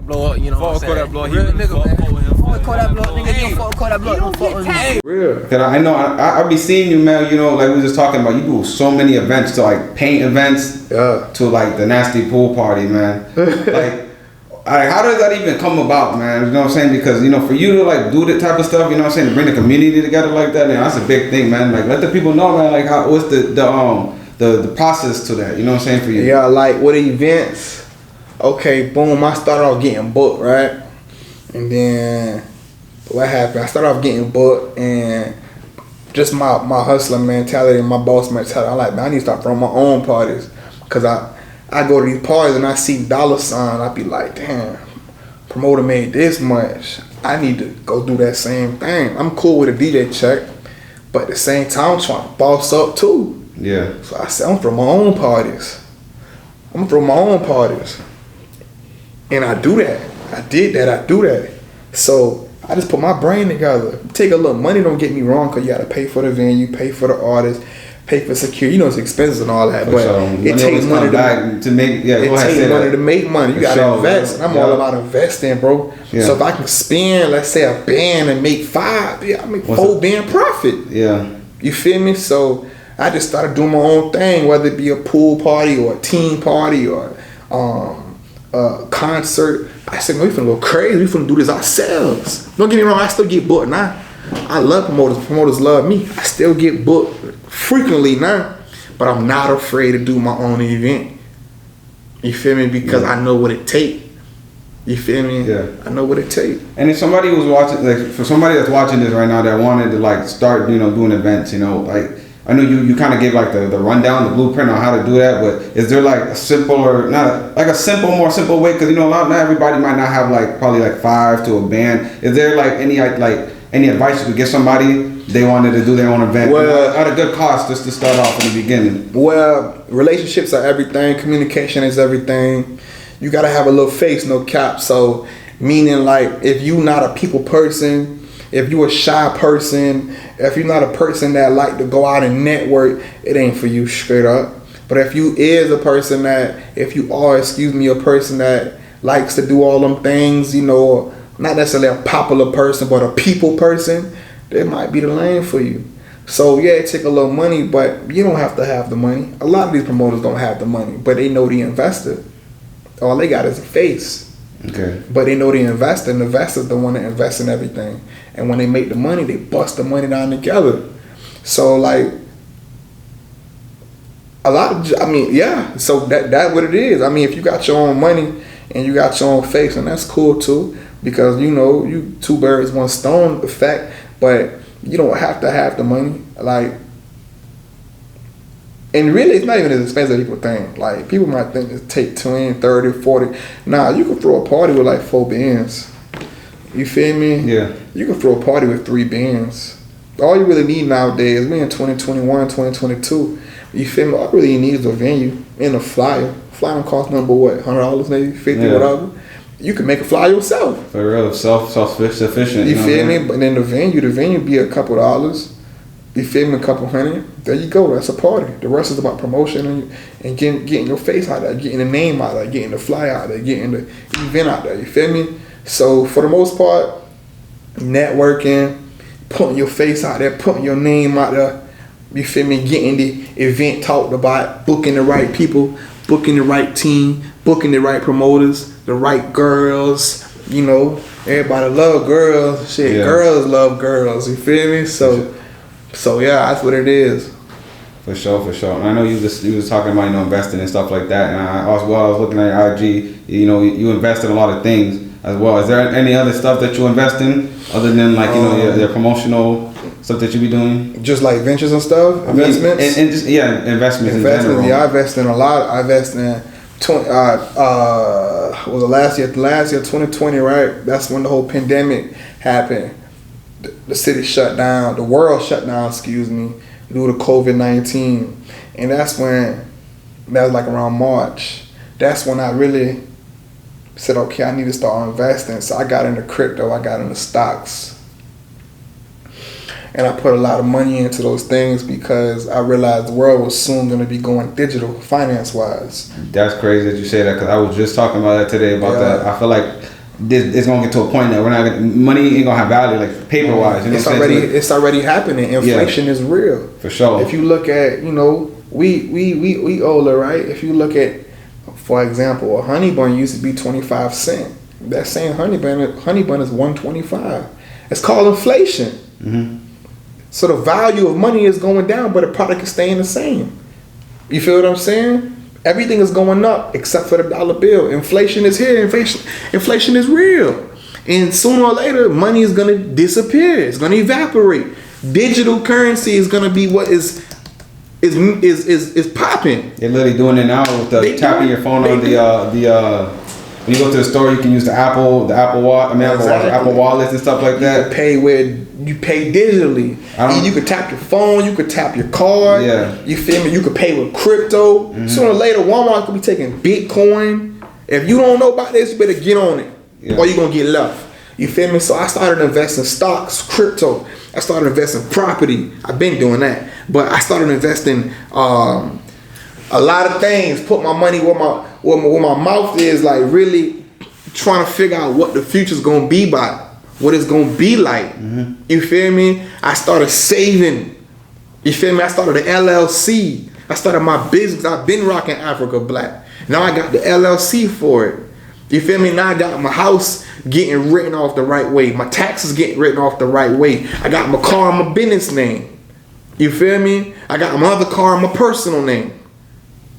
Blow up, you know what I'm saying? Blow up, real nigga, man. Fuck that blow up, Nigga, you fuck that blow up, don't fuck with me. Hey, Real. Cause I know I be seeing you, man. You know, like we was just talking about. You do so many events, to like paint events, to like the nasty pool party, man. Like, how does that even come about, man? You know what I'm saying? Because you know, for you to like do that type of stuff, you know what I'm saying, to bring the community together like that, man, that's a big thing, man. Like, let the people know, man. Like, what's the process to that? You know what I'm saying, for you? Yeah, like with events. Okay, boom. I started off getting booked, right? And then what happened? I started off getting booked, and just my hustler mentality and my boss mentality. I'm like, man, I need to start throwing my own parties, cause I go to these parties and I see dollar signs. I be like, damn, promoter made this much. I need to go do that same thing. I'm cool with a DJ check, but at the same time, I'm trying to boss up too. Yeah. So I said, I'm throwing my own parties. And I do that. I did that. I do that. So I just put my brain together. Take a little money, don't get me wrong, because you got to pay for the venue, pay for the artist, pay for security. You know, it's expenses and all that. For but sure. it takes money to make. Yeah, it takes money to make money. You got to invest. Yeah. I'm all about investing, bro. Yeah. So if I can spend, let's say, a band and make $5, I make $4 band profit. Yeah. You feel me? So I just started doing my own thing, whether it be a pool party or a team party or a concert. I said, man, we finna go crazy. We finna do this ourselves. Don't get me wrong, I still get booked now. I love promoters. Promoters love me. I still get booked frequently now, but I'm not afraid to do my own event. You feel me? Because I know what it takes. You feel me? Yeah. I know what it takes. And if somebody was watching, like for somebody that's watching this right now that wanted to like start, you know, doing events, you know, like I know you kind of gave like the rundown, the blueprint on how to do that, but is there like a simple or not like a more simple way? Because you know, not everybody might not have like probably like 5 to a band. Is there like any advice you could give somebody they wanted to do their own event at a good cost just to start off in the beginning? Well, relationships are everything. Communication is everything. You gotta have a little face, no cap. So meaning like if you not a people person, if you a shy person, if you're not a person that like to go out and network, it ain't for you straight up. But if you is a person that, if you are, a person that likes to do all them things, you know, not necessarily a popular person, but a people person, that might be the lane for you. So yeah, it take a little money, but you don't have to have the money. A lot of these promoters don't have the money, but they know the investor. All they got is a face. Okay. But they know the investor, and the investor's the one that invests in everything. And when they make the money, they bust the money down together. So like so that's what it is. I mean, if you got your own money and you got your own face, and that's cool too, because you know, you 2 birds, 1 stone effect, but you don't have to have the money. Like, and really, it's not even as expensive as people think. Like, people might think it take 20, 30, 40. Nah, you can throw a party with like 4 bands. You feel me? Yeah. You can throw a party with 3 bands. All you really need nowadays, we in 2021, 2022. You feel me? All you really need is a venue and a flyer. Flyer cost number what? $100 maybe, $50, whatever. You can make a flyer yourself. For real, self-sufficient. You feel me? But then the venue be a couple dollars. You feel me? A couple $100. There you go. That's a party. The rest is about promotion and getting your face out there, getting the name out there, getting the flyer out there, getting the event out there. You feel me? So for the most part, networking, putting your face out there, putting your name out there. You feel me? Getting the event talked about, booking the right people, booking the right team, booking the right promoters, the right girls. You know, everybody love girls. Shit, yeah. Girls love girls. You feel me? So yeah, that's what it is. For sure. And I know you was talking about, you know, investing and stuff like that. And I was looking at your IG. You know, you invest in a lot of things as well. Is there any other stuff that you invest in other than like, you know, your promotional stuff that you be doing? Just like ventures and stuff, investments. And just investments in general. Yeah, I invest in a lot. I invest in was the last year 2020, right? That's when the whole pandemic happened. The city shut down, the world shut down, due to COVID-19. And that was like around March. That's when I really said, okay, I need to start investing. So I got into crypto, I got into stocks. And I put a lot of money into those things because I realized the world was soon going to be going digital finance-wise. That's crazy that you say that, because I was just talking about that today about that. I feel like it's going to get to a point that money ain't going to have value, like paper-wise. You know it's already happening. Inflation is real. For sure. If you look at, we older, right? If you look at, for example, a honey bun used to be 25 cents. That same honey bun is $1.25. It's called inflation. Mm-hmm. So the value of money is going down, but the product is staying the same. You feel what I'm saying? Everything is going up except for the dollar bill. Inflation is here. Inflation is real. And sooner or later, money is going to disappear. It's going to evaporate. Digital currency is going to be what is popping. They're literally doing it now with tapping your phone on the when you go to the store, you can use the Apple Wallet, Apple Wallets and stuff like that. You pay digitally. You could tap your phone, you could tap your card. Yeah. You feel me? You could pay with crypto. Mm-hmm. Sooner or later, Walmart could be taking Bitcoin. If you don't know about this, you better get on it, or you're gonna get left. You feel me? So I started investing stocks, crypto. I started investing property. I've been doing that, but I started investing a lot of things. Put my money where my mouth is, like really trying to figure out what the future's gonna be by. What it's gonna be like. Mm-hmm. You feel me? I started saving. You feel me? I started an LLC. I started my business. I've been rocking AfricaBlack. Now I got the LLC for it. You feel me? Now I got my house getting written off the right way. My taxes getting written off the right way. I got my car in my business name. You feel me? I got my other car in my personal name.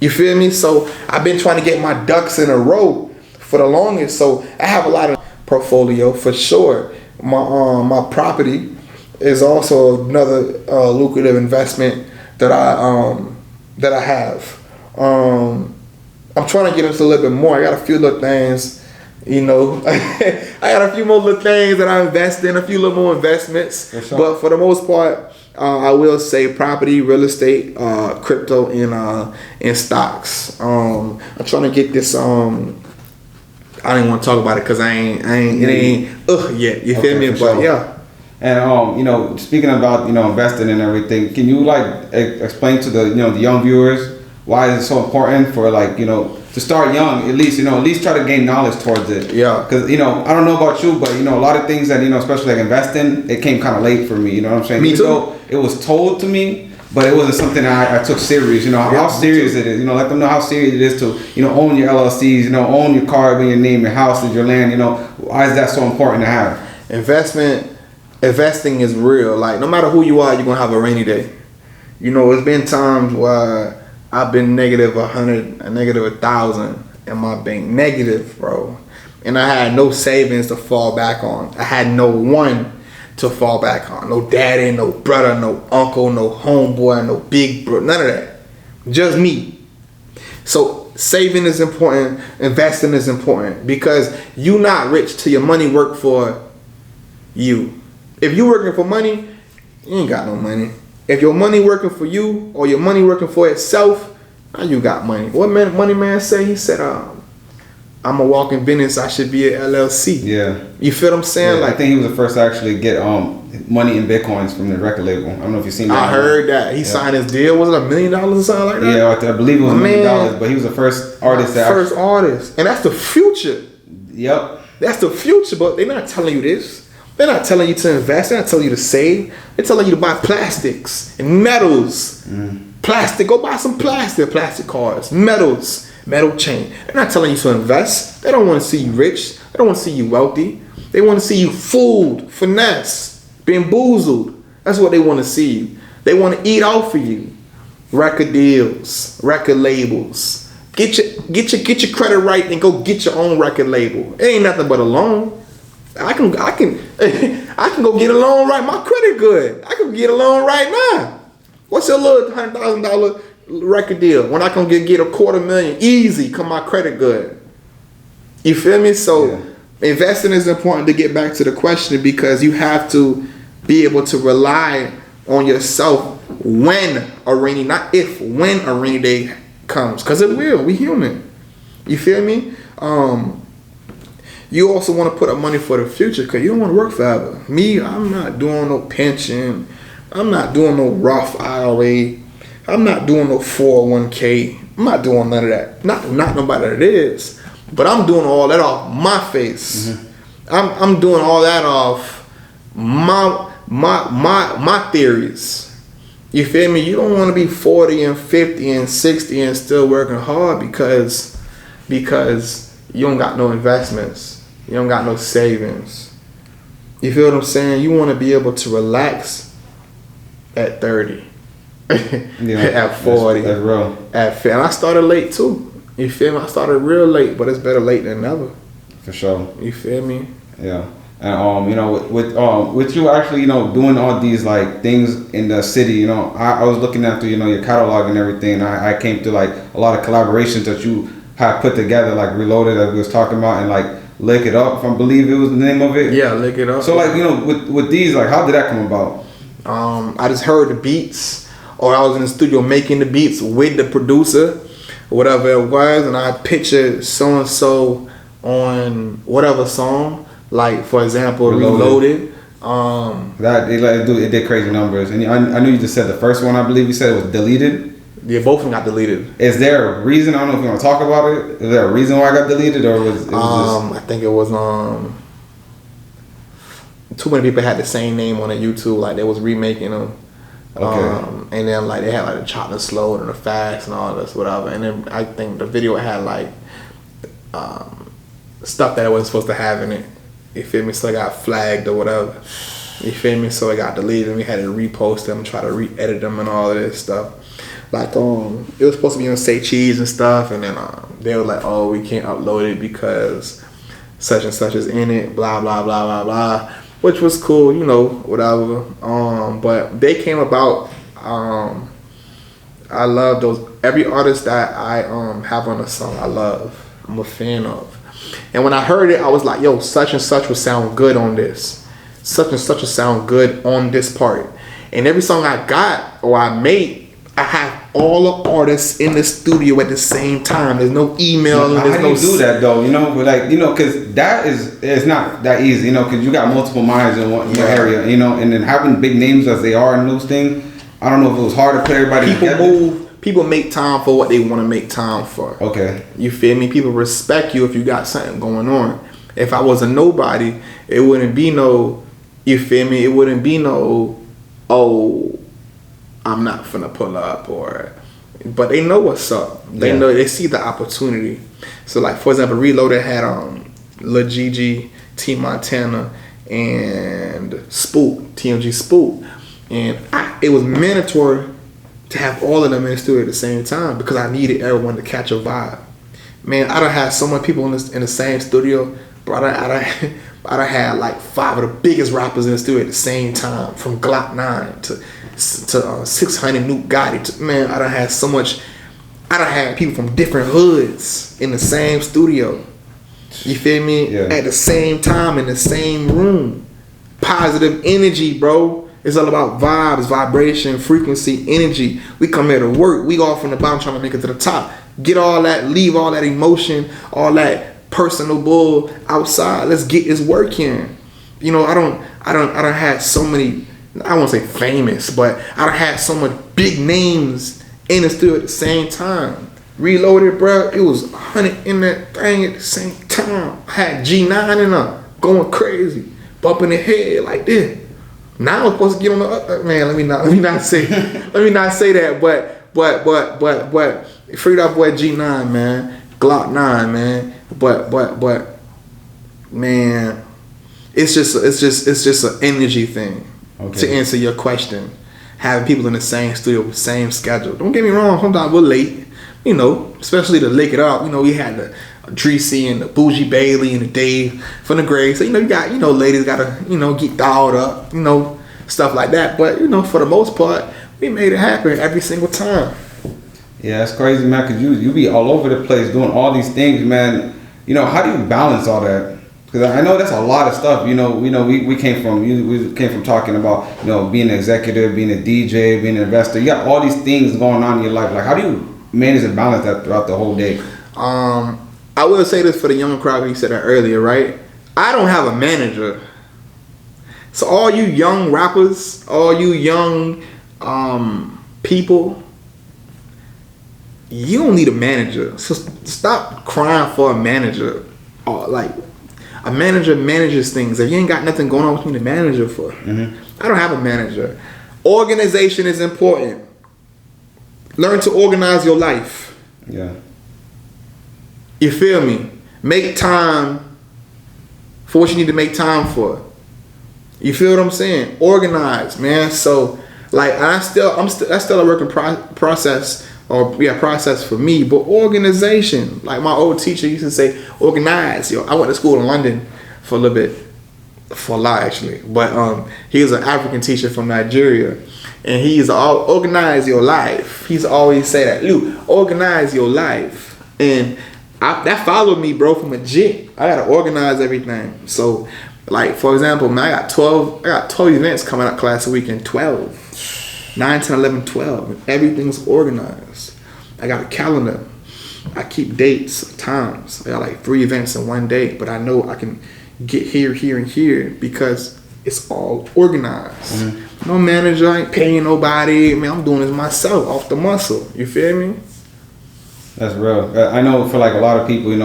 You feel me? So I've been trying to get my ducks in a row for the longest. So I have a lot of portfolio for sure. My property is also another lucrative investment that I have. I'm trying to get into a little bit more. I got a few little things, I got a few more little things that I invest in, a few little more investments. Sure. But for the most part, I will say property, real estate, crypto, and stocks. I'm trying to get this. I didn't want to talk about it because it ain't yet. You feel me? But sure. Yeah. And speaking about investing and everything, can you explain to the young viewers why is it so important for to start young, at least try to gain knowledge towards it. Yeah. Because I don't know about you, but a lot of things that especially like investing, it came kind of late for me. You know what I'm saying? Me too. Though it was told to me, but it wasn't something I took serious. How serious it is. Let them know how serious it is to own your LLCs. Own your car with your name, your house, your land. Why is that so important to have? Investing is real. Like no matter who you are, you're gonna have a rainy day. It's been times where I've been negative 100, negative 1,000 in my bank. Negative, bro. And I had no savings to fall back on. I had no one to fall back on. No daddy, no brother, no uncle, no homeboy, no big bro. None of that. Just me. So saving is important. Investing is important. Because you not rich till your money work for you. If you working for money, you ain't got no money. If your money working for you or your money working for itself, now you got money. What money man say? He said, I'm a walking business. I should be an LLC. Yeah. You feel what I'm saying? Yeah, I think he was the first to actually get money in Bitcoins from the record label. I don't know if you've seen that. I heard that. He signed his deal. Was it $1 million or something like that? Yeah, I believe it was $1 million, but he was the first artist. And that's the future. Yep. That's the future, but they're not telling you this. They're not telling you to invest. They're not telling you to save. They're telling you to buy plastics and metals. Plastic. Go buy some plastic cars, metals, metal chain. They're not telling you to invest. They don't want to see you rich. They don't want to see you wealthy. They want to see you fooled, finesse, bamboozled. That's what they want to see you. They want to eat off of you. Record deals, record labels. Get your credit right and go get your own record label. It ain't nothing but a loan. I can go get a loan right. My credit good. I can get a loan right now. What's your little $100,000 record deal when I can get $250,000 easy? Come my credit good. You feel me? So investing is important to get back to the question because you have to be able to rely on yourself when a rainy day comes, because it will. We human. You feel me? You also want to put up money for the future because you don't want to work forever. Me, I'm not doing no pension. I'm not doing no Roth IRA. I'm not doing no 401k. I'm not doing none of that. Not nobody that it is. But I'm doing all that off my face. I'm doing all that off my theories. You feel me? You don't want to be 40 and 50 and 60 and still working hard because you don't got no investments. You don't got no savings. You feel what I'm saying? You want to be able to relax at 30. At 40. That's real. At 50. And I started late too. You feel me? I started real late, but it's better late than never. For sure. You feel me? Yeah. And with you actually, doing all these like things in the city, I was looking after, your catalog and everything. I came to like a lot of collaborations that you have put together, like Reloaded that we was talking about, and like Lick It Up, if I believe it was the name of it. Yeah, Lick It Up. So like, with these, like, how did that come about? I just heard the beats, or I was in the studio making the beats with the producer, whatever it was, and I pictured so and so on whatever song. Like, for example, Reloaded. It did crazy numbers, and I knew you just said the first one. I believe you said it was deleted. Yeah, both of them got deleted. Is there a reason? I don't know if you want to talk about it. Is there a reason why I got deleted, or was it just... I think it was too many people had the same name on the YouTube. Like, they was remaking them. Okay. And then like they had like the chopped slow and the fast and all this whatever. And then I think the video had like stuff that it wasn't supposed to have in it. You feel me? So it got flagged or whatever. You feel me? So it got deleted and we had to repost them, try to re-edit them and all of this stuff. Like it was supposed to be on Say Cheese and stuff, and then they were like, oh, we can't upload it because such and such is in it, blah blah blah blah blah. Which was cool, whatever. But they came about. I love those. Every artist that I have on a song, I love. I'm a fan of. And when I heard it, I was like, yo, such and such would sound good on this. Such and such would sound good on this part. And every song I got or I made, I have all the artists in the studio at the same time. There's no email. How do you do that though? Because it's not that easy. Because you got multiple minds in one area. And then having big names as they are in those things, I don't know if it was hard to put everybody together. People make time for what they want to make time for. Okay. You feel me? People respect you if you got something going on. If I was a nobody, it wouldn't be no. You feel me? It wouldn't be no. Oh, I'm not finna pull up but they know what's up. They know, they see the opportunity. So like, for example, Reloaded had Lil Gigi, T Montana, and Spook, TMG Spook. And it was mandatory to have all of them in the studio at the same time because I needed everyone to catch a vibe. Man, I done had so many people in the same studio, but I done had like 5 of the biggest rappers in the studio at the same time, from Glock 9 to 600 Nuke Gotti. Man, I done had so much. I done had people from different hoods in the same studio. You feel me? Yeah. At the same time in the same room. Positive energy, bro. It's all about vibes, vibration, frequency, energy. We come here to work. We all from the bottom trying to make it to the top. Get all that, leave all that emotion, all that personal bull outside. Let's get this work in. I don't have so many. I won't say famous, but I done had so much big names in the studio at the same time. Reloaded, bro. It was 100 in that thing at the same time. I had G9 in there going crazy, bumping the head like this. Now I'm supposed to get on the other man. Let me not say that. But freed up boy G9, man, Glock 9, man. But man, it's just an energy thing. Okay. To answer your question, having people in the same studio with the same schedule. Don't get me wrong. Sometimes we're late. Especially to Lick It Up. We had the Dreesy and the Bougie Bailey and the Dave from the grave. So you got ladies gotta get dialed up, stuff like that. But for the most part, we made it happen every single time. Yeah, it's crazy, man. Cause you be all over the place doing all these things, man. How do you balance all that? Because I know that's a lot of stuff. We came from talking about being an executive, being a DJ, being an investor. You got all these things going on in your life. Like, how do you manage and balance that throughout the whole day? I will say this for the young crowd. You said that earlier, right? I don't have a manager. So all you young rappers, all you young people, you don't need a manager. So stop crying for a manager. Like a manager manages things. If you ain't got nothing going on, what you need a manager for? I don't have a manager. Organization is important. Learn to organize your life. Yeah. You feel me? Make time for what you need to make time for. You feel what I'm saying? Organize, man. So, like, that's still a work in process, process for me. But organization, like my old teacher used to say, organize. I went to school in London for a little bit, for a lot actually. But he was an African teacher from Nigeria, and he's all organize your life. He's always say that, Luke, organize your life, and that followed me, bro, from a jit. I gotta organize everything. So, like, for example, man, I got 12 events coming up class a week in 12. 9, 10, 11, 12. And everything's organized. I got a calendar. I keep dates, times. I got like 3 events in one day, but I know I can get here, here, and here because it's all organized. No manager, I ain't paying nobody. Man, I'm doing this myself, off the muscle. You feel me? That's real. I know for like a lot of people,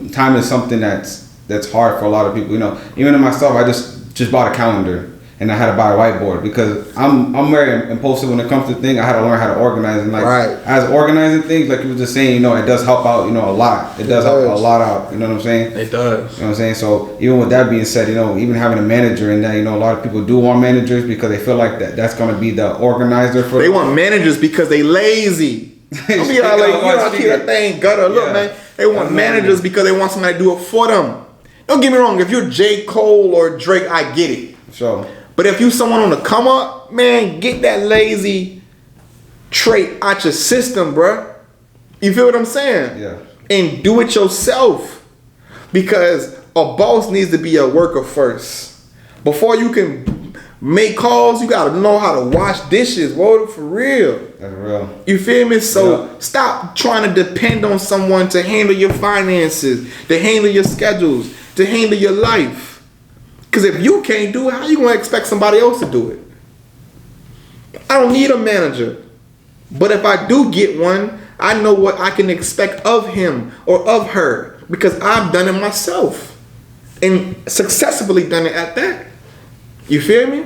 time is something that's hard for a lot of people. Even in myself, I just bought a calendar and I had to buy a whiteboard because I'm very impulsive when it comes to things. I had to learn how to organize, and as organizing things, like you were just saying, it does help out, a lot. It does help a lot out. You know what I'm saying? It does. You know what I'm saying? So even with that being said, even having a manager in that, a lot of people do want managers because they feel like that's going to be the organizer for. They want managers because they lazy. I'll be like, keep that thing gutter. Look, man, they want managers because they want somebody to do it for them. Don't get me wrong. If you're J. Cole or Drake, I get it. Sure. But if you someone on the come up, man, get that lazy trait out your system, bruh. You feel what I'm saying? Yeah. And do it yourself. Because a boss needs to be a worker first. Before you can make calls, you gotta know how to wash dishes, bro, for real. That's real. You feel me? So stop trying to depend on someone to handle your finances, to handle your schedules, to handle your life. Because if you can't do it, how you going to expect somebody else to do it? I don't need a manager. But if I do get one, I know what I can expect of him or of her because I've done it myself and successfully done it at that. You feel me?